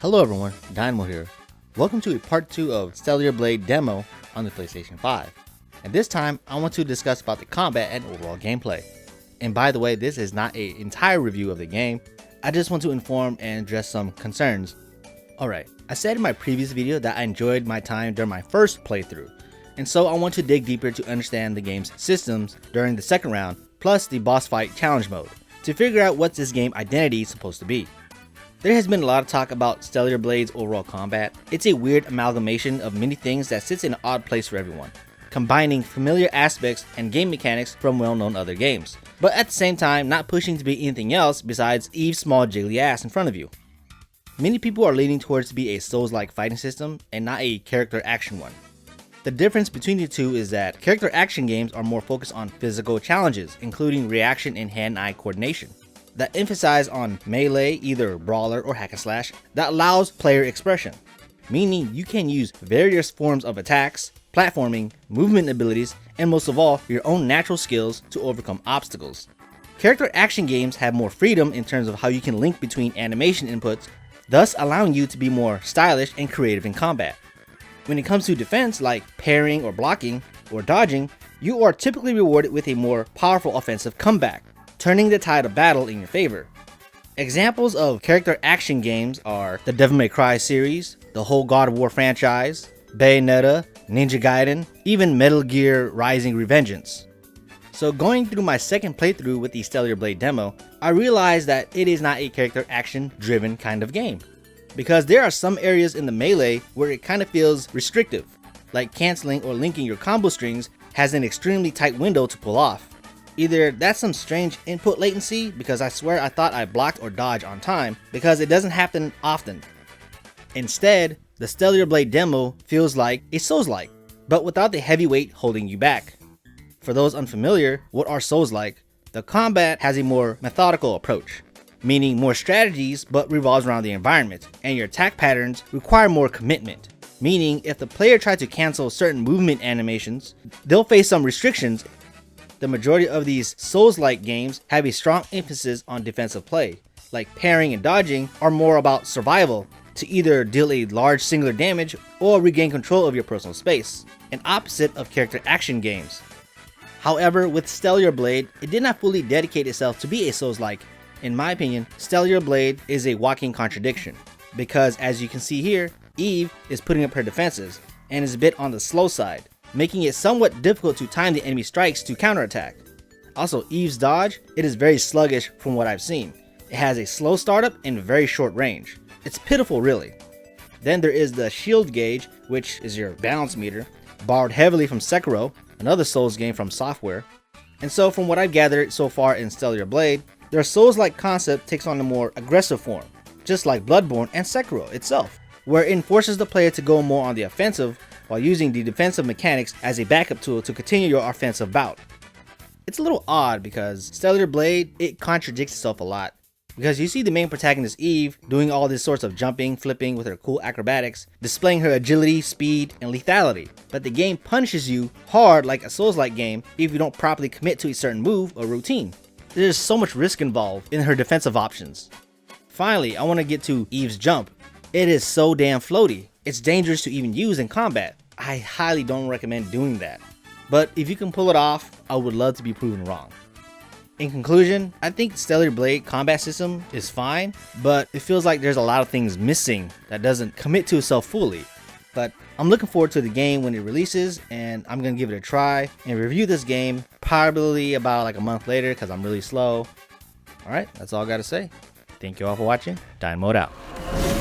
Hello everyone, Dynamo here. Welcome to a part 2 of Stellar Blade demo on the PlayStation 5. And this time, I want to discuss about the combat and overall gameplay. And by the way, this is not an entire review of the game. I just want to inform and address some concerns. Alright, I said in my previous video that I enjoyed my time during my first playthrough. And so I want to dig deeper to understand the game's systems during the second round, plus the boss fight challenge mode, to figure out what this game identity is supposed to be. There has been a lot of talk about Stellar Blade's overall combat. It's a weird amalgamation of many things that sits in an odd place for everyone, combining familiar aspects and game mechanics from well-known other games, but at the same time not pushing to be anything else besides Eve's small jiggly ass in front of you. Many people are leaning towards to be a Souls-like fighting system and not a character action one. The difference between the two is that character action games are more focused on physical challenges, including reaction and hand-eye coordination, that emphasize on melee, either brawler or hack and slash, that allows player expression, meaning you can use various forms of attacks, platforming, movement abilities, and most of all, your own natural skills to overcome obstacles. Character action games have more freedom in terms of how you can link between animation inputs, thus allowing you to be more stylish and creative in combat. When it comes to defense, like parrying or blocking or dodging, you are typically rewarded with a more powerful offensive comeback, turning the tide of battle in your favor. Examples of character action games are the Devil May Cry series, the whole God of War franchise, Bayonetta, Ninja Gaiden, even Metal Gear Rising: Revengeance. So going through my second playthrough with the Stellar Blade demo, I realized that it is not a character action driven kind of game, because there are some areas in the melee where it kind of feels restrictive, like canceling or linking your combo strings has an extremely tight window to pull off. Either that's some strange input latency, because I swear I thought I blocked or dodged on time, because it doesn't happen often. Instead, the Stellar Blade demo feels like a Souls-like, but without the heavy weight holding you back. For those unfamiliar, what are Souls-like? The combat has a more methodical approach, meaning more strategies but revolves around the environment, and your attack patterns require more commitment, meaning if the player tries to cancel certain movement animations, they'll face some restrictions. The majority of these Souls-like games have a strong emphasis on defensive play, like parrying and dodging are more about survival, to either deal a large singular damage or regain control of your personal space, an opposite of character action games. However, with Stellar Blade, it did not fully dedicate itself to be a Souls-like. In my opinion, Stellar Blade is a walking contradiction, because as you can see here, Eve is putting up her defenses, and is a bit on the slow side, making it somewhat difficult to time the enemy strikes to counterattack. Also, Eve's dodge, it is very sluggish from what I've seen. It has a slow startup and very short range. It's pitiful really. Then there is the shield gauge, which is your balance meter, borrowed heavily from Sekiro, another Souls game from Software. And so from what I've gathered so far in Stellar Blade, their Souls-like concept takes on a more aggressive form, just like Bloodborne and Sekiro itself, where it forces the player to go more on the offensive while using the defensive mechanics as a backup tool to continue your offensive bout. It's a little odd because Stellar Blade, it contradicts itself a lot, because you see the main protagonist Eve doing all this sorts of jumping, flipping with her cool acrobatics, displaying her agility, speed, and lethality, but the game punishes you hard like a Souls-like game if you don't properly commit to a certain move or routine. There's so much risk involved in her defensive options. Finally, I want to get to Eve's jump. It is so damn floaty. It's dangerous to even use in combat. I highly don't recommend doing that. But if you can pull it off, I would love to be proven wrong. In conclusion, I think Stellar Blade combat system is fine, but it feels like there's a lot of things missing that doesn't commit to itself fully. But I'm looking forward to the game when it releases, and I'm gonna give it a try and review this game probably about like a month later because I'm really slow. Alright, that's all I gotta say. Thank you all for watching. Dynamo out.